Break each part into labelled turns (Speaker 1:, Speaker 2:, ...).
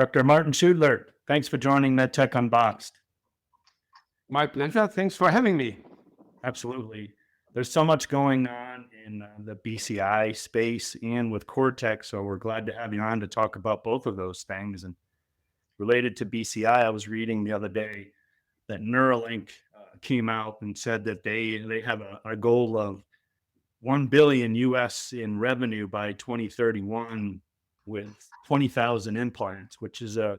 Speaker 1: Dr. Martin Schuttler, thanks for joining MedTech Unboxed.
Speaker 2: My pleasure. Thanks for having me.
Speaker 1: Absolutely. There's so much going on in the BCI space and with Cortech, so we're glad to have you on to talk about both of those things. And related to BCI, I was reading the other day that Neuralink came out and said that they have a goal of 1 billion US in revenue by 2031 with 20,000 implants, which is a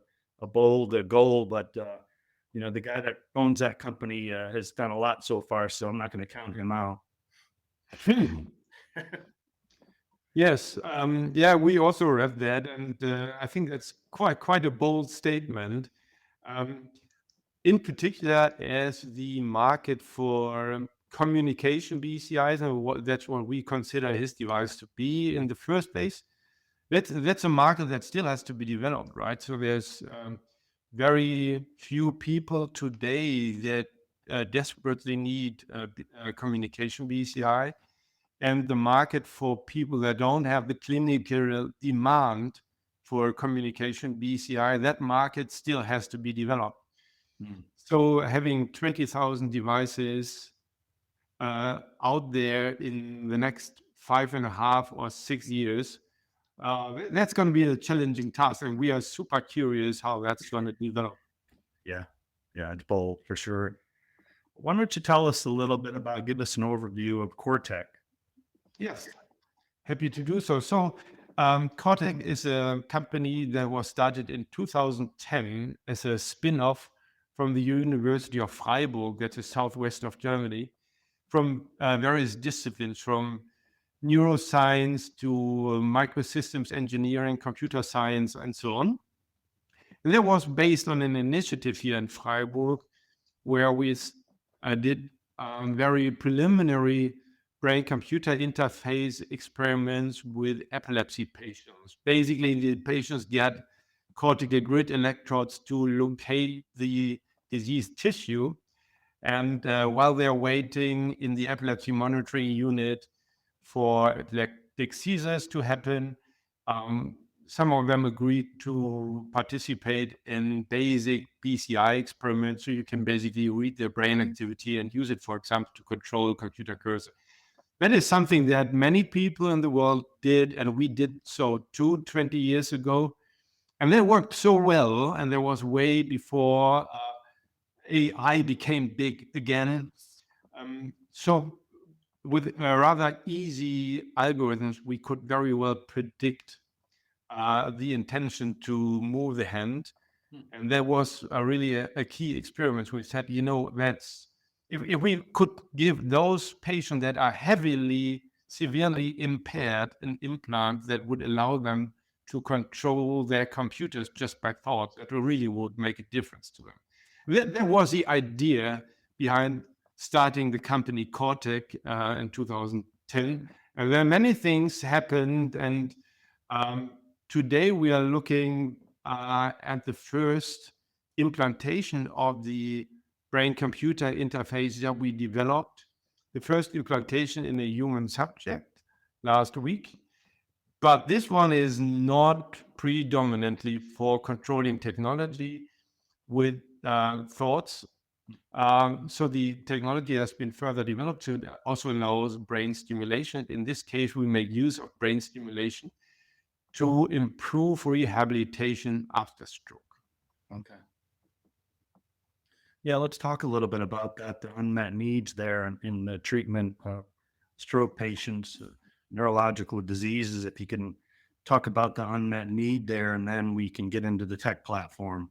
Speaker 1: bold goal, but the guy that owns that company has done a lot so far, so I'm not going to count him out.
Speaker 2: Yes. We also read that, and I think that's quite a bold statement. In particular, as the market for communication BCIs, and that's what we consider his device to be in the first place. That's a market that still has to be developed, right? So there's very few people today that desperately need a communication BCI, and the market for people that don't have the clinical demand for communication BCI, that market still has to be developed. So having 20,000 devices out there in the next 5.5 or 6 years, that's going to be a challenging task, and we are super curious how that's going to develop.
Speaker 1: Yeah, it's bold for sure. Why don't you tell us a little bit give us an overview of Cortech?
Speaker 2: Yes, happy to do so. So Cortech is a company that was started in 2010 as a spin-off from the University of Freiburg, that's the southwest of Germany, from various disciplines, from neuroscience to microsystems engineering, computer science, and so on. And that was based on an initiative here in Freiburg where we did very preliminary brain-computer interface experiments with epilepsy patients. Basically, the patients get cortical grid electrodes to locate the diseased tissue. And while they're waiting in the epilepsy monitoring unit for epileptic seizures to happen, some of them agreed to participate in basic BCI experiments. So you can basically read their brain activity and use it, for example, to control computer cursor. That is something that many people in the world did, and we did so too 20 years ago. And that worked so well, and there was way before AI became big again. So with rather easy algorithms, we could very well predict the intention to move the hand. And that was really a key experiment. We said, that's if we could give those patients that are severely impaired an implant that would allow them to control their computers just by thought, that really would make a difference to them. That was the idea behind starting the company Cortech in 2010. And then many things happened, and today we are looking at the first implantation of the brain-computer interface that we developed, the first implantation in a human subject last week. But this one is not predominantly for controlling technology with thoughts. So the technology has been further developed to also allows brain stimulation. In this case, we make use of brain stimulation to improve rehabilitation after stroke.
Speaker 1: Okay. Yeah, let's talk a little bit about that, the unmet needs there in the treatment of stroke patients, neurological diseases. If you can talk about the unmet need there, and then we can get into the tech platform.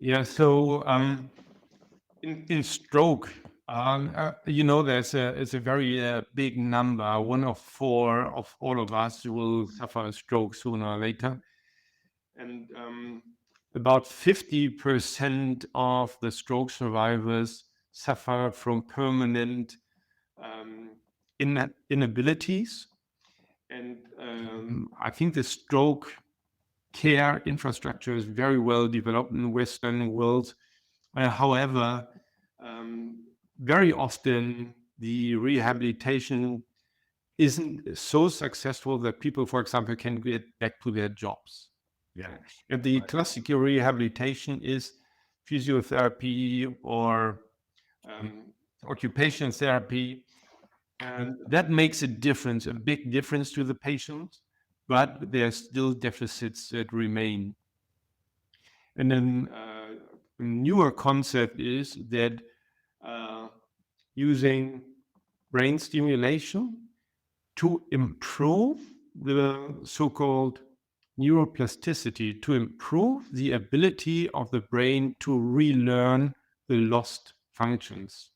Speaker 2: Yeah, so in stroke, there's a very big number. 1 of 4 of all of us will suffer a stroke sooner or later. And about 50% of the stroke survivors suffer from permanent inabilities. And I think the stroke care infrastructure is very well developed in the Western world. However, very often the rehabilitation isn't so successful that people, for example, can get back to their jobs.
Speaker 1: Yeah.
Speaker 2: And the classical rehabilitation is physiotherapy or occupational therapy. And that makes a difference, a big difference to the patient, but there are still deficits that remain. And then a newer concept is that using brain stimulation to improve the so-called neuroplasticity, to improve the ability of the brain to relearn the lost functions.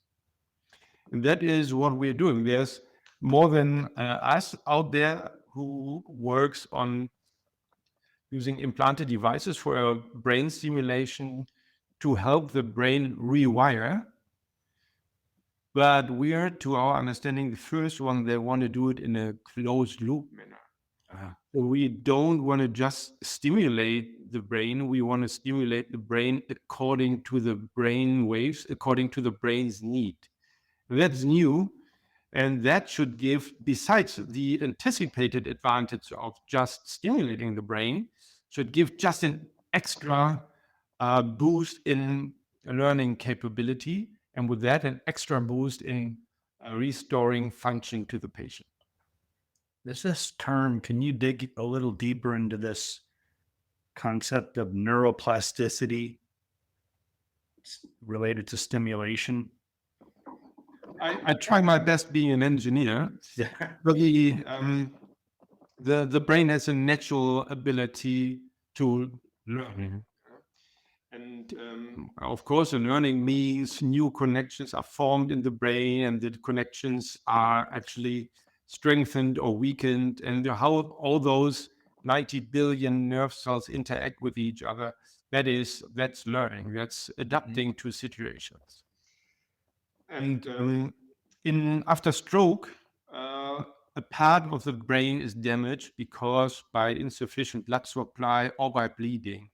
Speaker 2: And that is what we're doing. There's more than us out there who works on using implanted devices for a brain stimulation to help the brain rewire. But we are, to our understanding, the first one that want to do it in a closed loop manner. So we don't want to just stimulate the brain. We want to stimulate the brain according to the brain waves, according to the brain's need. That's new. And that should give, besides the anticipated advantage of just stimulating the brain, should give just an extra boost in learning capability. And with that, an extra boost in restoring function to the patient.
Speaker 1: This term, can you dig a little deeper into this concept of neuroplasticity related to stimulation?
Speaker 2: I try my best being an engineer.
Speaker 1: Yeah.
Speaker 2: But the brain has a natural ability to learn. And of course, learning means new connections are formed in the brain, and the connections are actually strengthened or weakened, and how all those 90 billion nerve cells interact with each other. That's learning. That's adapting to situations. And after stroke, a part of the brain is damaged because by insufficient blood supply or by bleeding.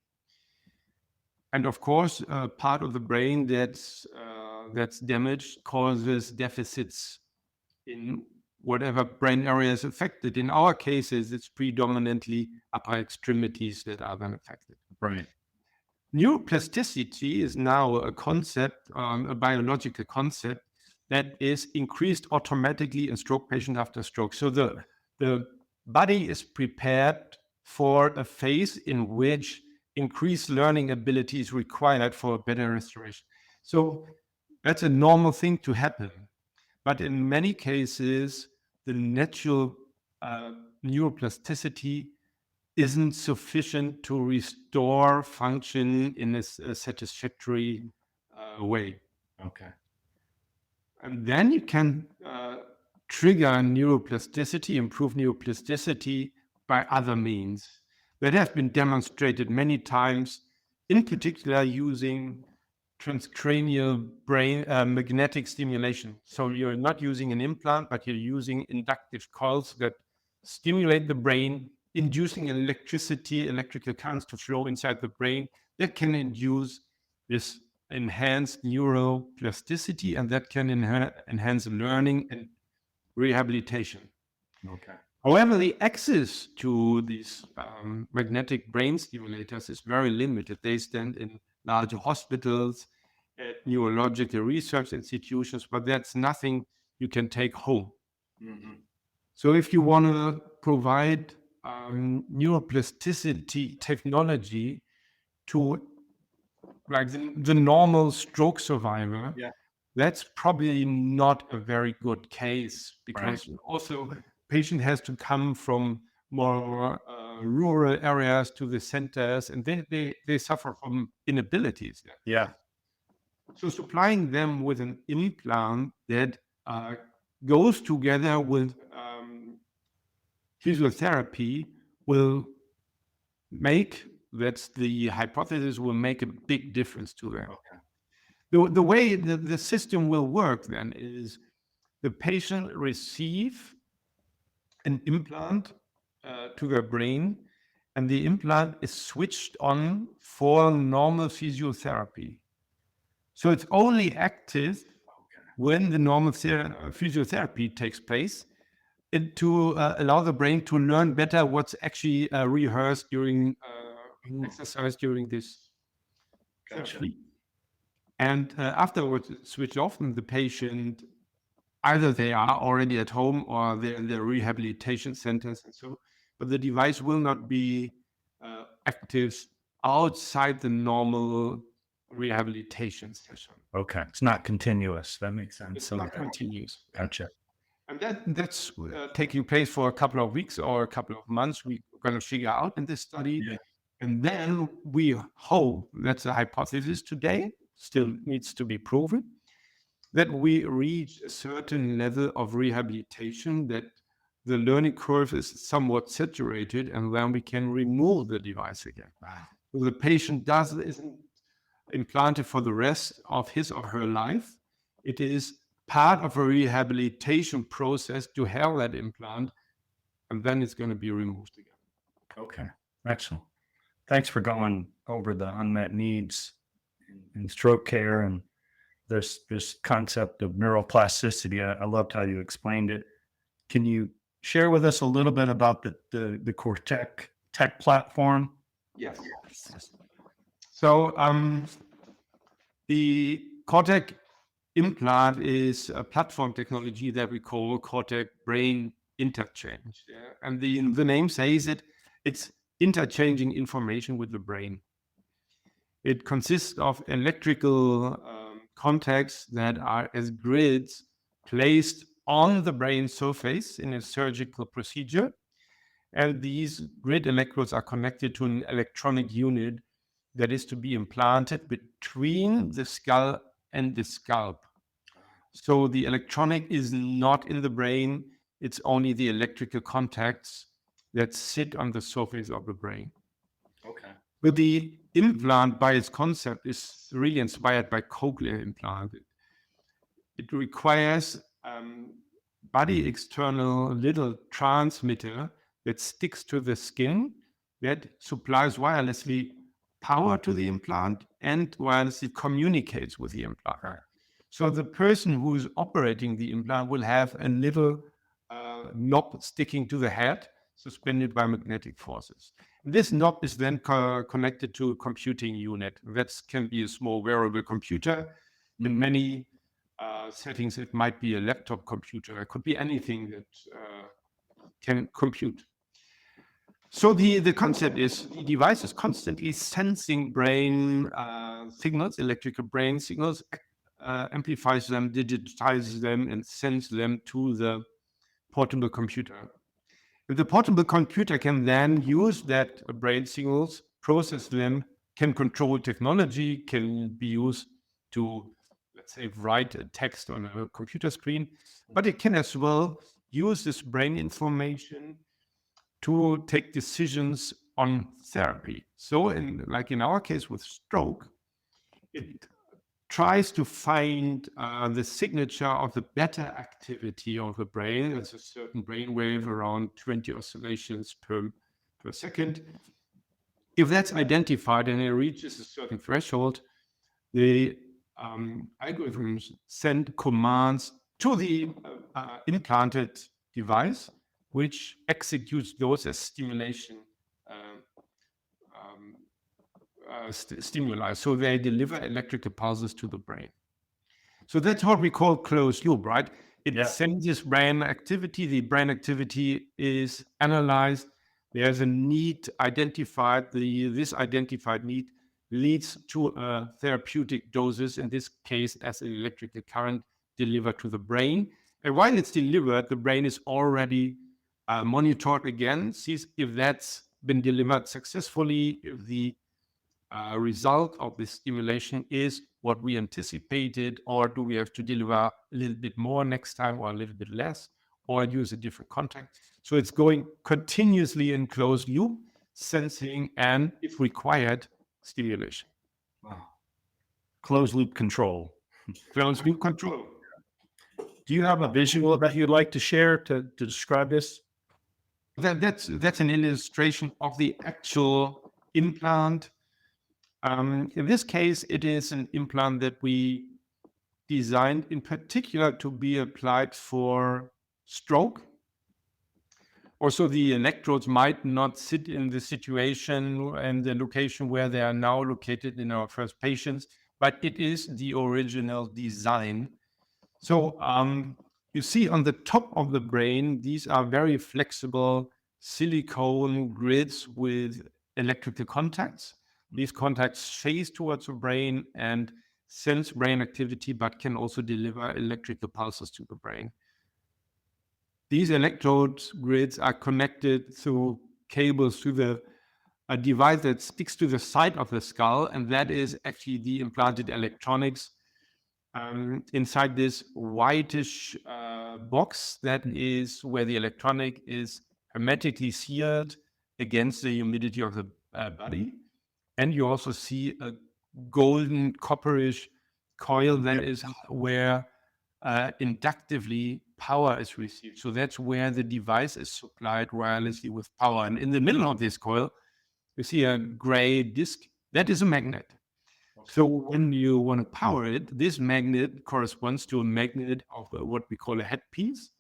Speaker 2: And of course, part of the brain that's damaged causes deficits in whatever brain area is affected. In our cases, it's predominantly upper extremities that are then affected.
Speaker 1: Right.
Speaker 2: Neuroplasticity is now a concept, a biological concept that is increased automatically in stroke patient after stroke. So the body is prepared for a phase in which increased learning ability is required for better restoration. So that's a normal thing to happen. But in many cases, the natural neuroplasticity isn't sufficient to restore function in a satisfactory way.
Speaker 1: Okay.
Speaker 2: And then you can trigger neuroplasticity, improve neuroplasticity by other means that have been demonstrated many times, in particular using transcranial brain magnetic stimulation. So you're not using an implant, but you're using inductive coils that stimulate the brain, inducing electrical currents to flow inside the brain that can induce this enhanced neuroplasticity, and that can enhance learning and rehabilitation.
Speaker 1: Okay.
Speaker 2: However, the access to these magnetic brain stimulators is very limited. They stand in large hospitals, at neurological research institutions, but that's nothing you can take home.
Speaker 1: Mm-hmm.
Speaker 2: So if you want to provide neuroplasticity technology to like the normal stroke survivor,
Speaker 1: Yeah.
Speaker 2: that's probably not a very good case, because also patient has to come from more rural areas to the centers, and they suffer from inabilities.
Speaker 1: Yeah.
Speaker 2: So supplying them with an implant that goes together with physiotherapy will make, that's the hypothesis, will make a big difference to them.
Speaker 1: Okay.
Speaker 2: The way the system will work then is the patient receive an implant to their brain, and the implant is switched on for normal physiotherapy. So it's only active when the normal physiotherapy takes place, and to allow the brain to learn better what's actually rehearsed during exercise during this
Speaker 1: Gotcha.
Speaker 2: therapy. And afterwards, switch off, and the patient, either they are already at home or they're in the rehabilitation centers and so, but the device will not be active outside the normal rehabilitation session.
Speaker 1: Okay. It's not continuous. That makes sense.
Speaker 2: It's not continuous.
Speaker 1: Gotcha.
Speaker 2: And that's taking place for a couple of weeks or a couple of months. We're going to figure out in this study.
Speaker 1: Yeah.
Speaker 2: And then we hope, that's a hypothesis today, still needs to be proven, that we reach a certain level of rehabilitation, that the learning curve is somewhat saturated, and then we can remove the device again. So the patient isn't implanted for the rest of his or her life. It is part of a rehabilitation process to have that implant, and then it's going to be removed again.
Speaker 1: Okay. Excellent. Thanks for going over the unmet needs in stroke care and this concept of neuroplasticity. I loved how you explained it. Can you share with us a little bit about the Cortech tech platform?
Speaker 2: Yes. So the Cortech implant is a platform technology that we call Cortech brain interchange. Yeah? And the name says it's interchanging information with the brain. It consists of electrical contacts that are as grids placed on the brain surface in a surgical procedure. And these grid electrodes are connected to an electronic unit that is to be implanted between the skull and the scalp. So the electronic is not in the brain, it's only the electrical contacts that sit on the surface of the brain.
Speaker 1: Okay.
Speaker 2: But the implant by its concept is really inspired by cochlear implant. It requires body external little transmitter that sticks to the skin that supplies wirelessly power to the implant and wirelessly communicates with the implant. So the person who is operating the implant will have a little knob sticking to the head, suspended by magnetic forces. This knob is then connected to a computing unit. That can be a small wearable computer. In many settings, it might be a laptop computer. It could be anything that can compute. So the concept is the device is constantly sensing brain signals, electrical brain signals, amplifies them, digitizes them, and sends them to the portable computer. The portable computer can then use that brain signals, process them, can control technology, can be used to, let's say, write a text on a computer screen, but it can as well use this brain information to take decisions on therapy. So like in our case with stroke, it tries to find the signature of the beta activity of the brain. It's a certain brain wave around 20 oscillations per second. If that's identified and it reaches a certain threshold, the algorithms send commands to the implanted device, which executes those as stimulation stimuli. So they deliver electrical pulses to the brain. So that's what we call closed loop, right? It sends this brain activity. The brain activity is analyzed. There's a need identified. This identified need leads to therapeutic doses, in this case, as an electrical current delivered to the brain. And while it's delivered, the brain is already monitored again, sees if that's been delivered successfully, if the result of the stimulation is what we anticipated, or do we have to deliver a little bit more next time or a little bit less, or use a different contact. So it's going continuously in closed loop, sensing and, if required, stimulation.
Speaker 1: Wow. Closed loop control.
Speaker 2: Closed loop control.
Speaker 1: Do you have a visual that you'd like to share to describe this?
Speaker 2: That's an illustration of the actual implant. In this case, it is an implant that we designed in particular to be applied for stroke. Also, the electrodes might not sit in the situation and the location where they are now located in our first patients, but it is the original design. So you see on the top of the brain, these are very flexible silicone grids with electrical contacts. These contacts face towards the brain and sense brain activity, but can also deliver electrical pulses to the brain. These electrode grids are connected through cables to a device that sticks to the side of the skull, and that is actually the implanted electronics inside this whitish box. That is where the electronic is hermetically sealed against the humidity of the body. And you also see a golden copperish coil that is where inductively power is received. So that's where the device is supplied wirelessly with power. And in the middle of this coil, you see a gray disc. That is a magnet. So when you want to power it, this magnet corresponds to a magnet of what we call a headpiece.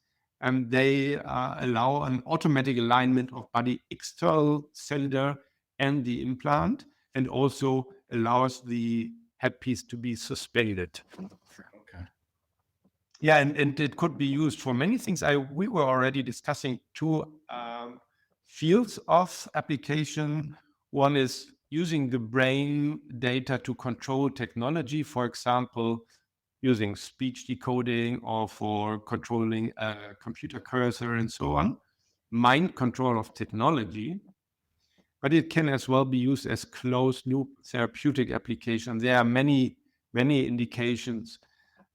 Speaker 2: And they allow an automatic alignment of body external cylinder and the implant, and also allows the headpiece to be suspended.
Speaker 1: Okay.
Speaker 2: Yeah, and it could be used for many things. We were already discussing two fields of application. One is using the brain data to control technology, for example, using speech decoding or for controlling a computer cursor and so on. Mind control of technology. But it can as well be used as closed loop therapeutic application. There are many indications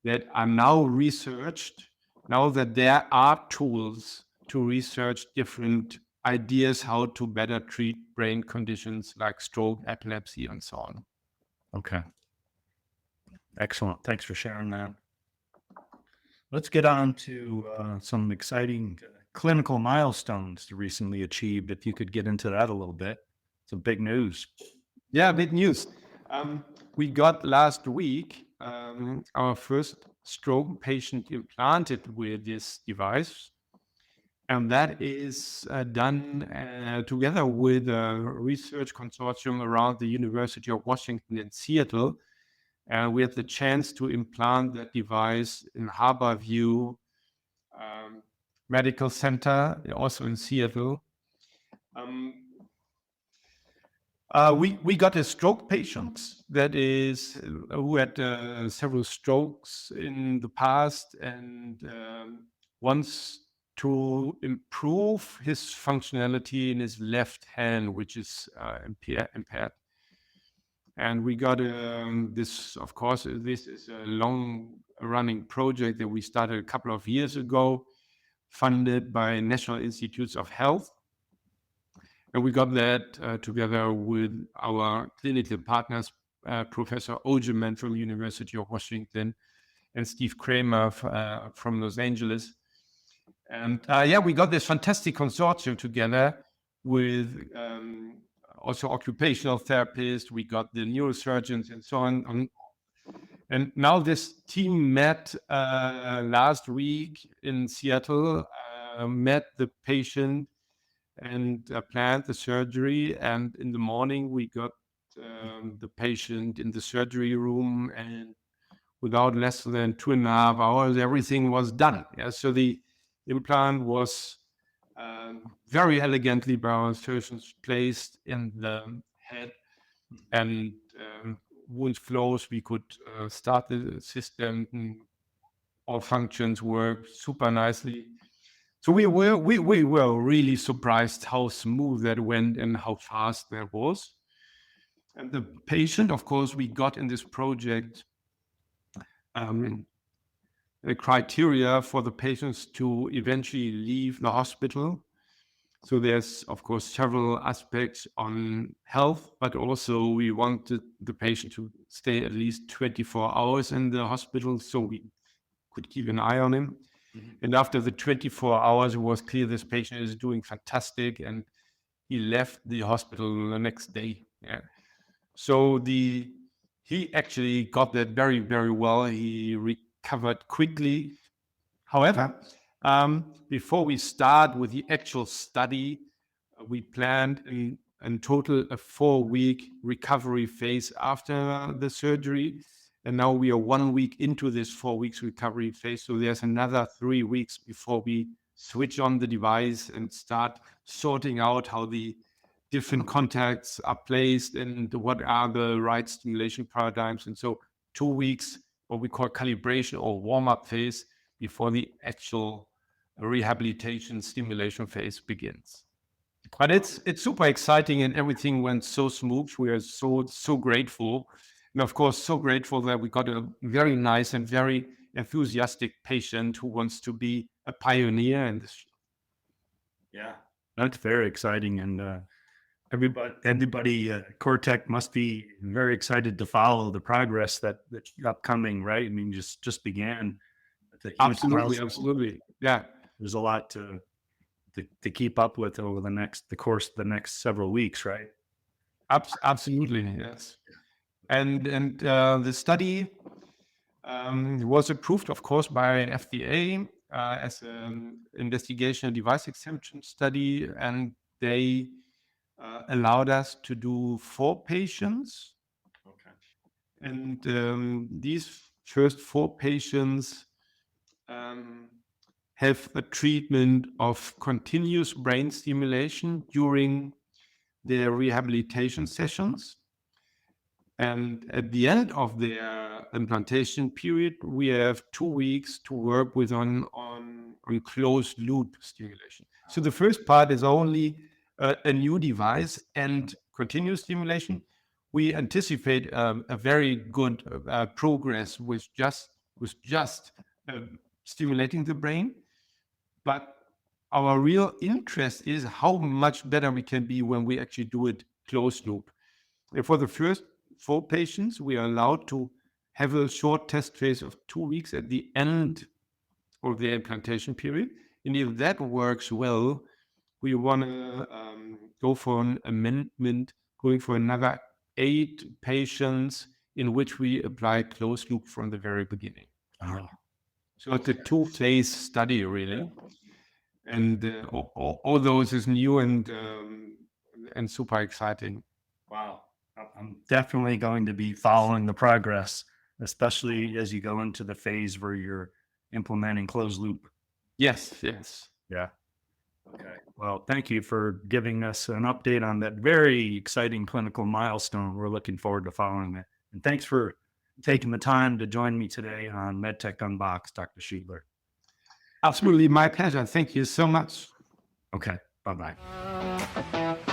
Speaker 2: that are now researched, now that there are tools to research different ideas how to better treat brain conditions like stroke, epilepsy, and so on.
Speaker 1: Okay. Excellent. Thanks for sharing that. Let's get on to some exciting clinical milestones recently achieved. If you could get into that a little bit. Some big news.
Speaker 2: Yeah, big news. We got last week our first stroke patient implanted with this device. And that is done together with a research consortium around the University of Washington in Seattle. And we had the chance to implant that device in Harborview Medical Center, also in Seattle. We got a stroke patient that is who had several strokes in the past and wants to improve his functionality in his left hand, which is impaired. And we got this, of course, this is a long-running project that we started a couple of years ago, funded by National Institutes of Health. And we got that together with our clinical partners, Professor Ogeman from University of Washington and Steve Kramer from Los Angeles. And we got this fantastic consortium together with also occupational therapists. We got the neurosurgeons and so on. And now this team met last week in Seattle, met the patient and planned the surgery. And in the morning, we got the patient in the surgery room, and without less than 2.5 hours, everything was done. Yeah, so the implant was very elegantly by our surgeons placed in the head, and wound flows. We could start the system. All functions work super nicely. So we were really surprised how smooth that went and how fast that was. And the patient, of course, we got in this project the criteria for the patients to eventually leave the hospital. So there's, of course, several aspects on health, but also we wanted the patient to stay at least 24 hours in the hospital so we could keep an eye on him. Mm-hmm. And after the 24 hours, it was clear this patient is doing fantastic, and he left the hospital the next day. Yeah. So he actually got that very, very well. He recovered quickly. However, Before we start with the actual study, we planned in total a 4-week recovery phase after the surgery. And now we are 1 week into this 4 weeks recovery phase. So there's another 3 weeks before we switch on the device and start sorting out how the different contacts are placed and what are the right stimulation paradigms. And so 2 weeks, what we call calibration or warm-up phase before the actual rehabilitation stimulation phase begins. But it's super exciting and everything went so smooth. We are so grateful. And of course, so grateful that we got a very nice and very enthusiastic patient who wants to be a pioneer in this.
Speaker 1: Yeah, that's very exciting. And everybody Cortech must be very excited to follow the progress that's upcoming, right? I mean, just began.
Speaker 2: Absolutely. Yeah.
Speaker 1: There's a lot to keep up with over the course of the next several weeks, right?
Speaker 2: Absolutely, yes. And the study was approved, of course, by FDA as an investigational device exemption study, and they allowed us to do 4 patients.
Speaker 1: Okay.
Speaker 2: And these first 4 patients have a treatment of continuous brain stimulation during their rehabilitation sessions. And at the end of their implantation period, we have 2 weeks to work with on closed loop stimulation. So the first part is only a new device and continuous stimulation. We anticipate a very good progress with just stimulating the brain. But our real interest is how much better we can be when we actually do it closed loop. And for the first 4 patients, we are allowed to have a short test phase of 2 weeks at the end of the implantation period. And if that works well, we want to go for an amendment, going for another 8 patients in which we apply closed loop from the very beginning.
Speaker 1: Oh.
Speaker 2: So it's a 2-phase study, really. And all those is new and super exciting.
Speaker 1: Wow. I'm definitely going to be following the progress, especially as you go into the phase where you're implementing closed loop.
Speaker 2: Yes.
Speaker 1: Yeah. Okay. Well, thank you for giving us an update on that very exciting clinical milestone. We're looking forward to following it. And thanks for taking the time to join me today on MedTech Unboxed, Dr. Schuttler.
Speaker 2: Absolutely my pleasure. Thank you so much.
Speaker 1: Okay. Bye-bye.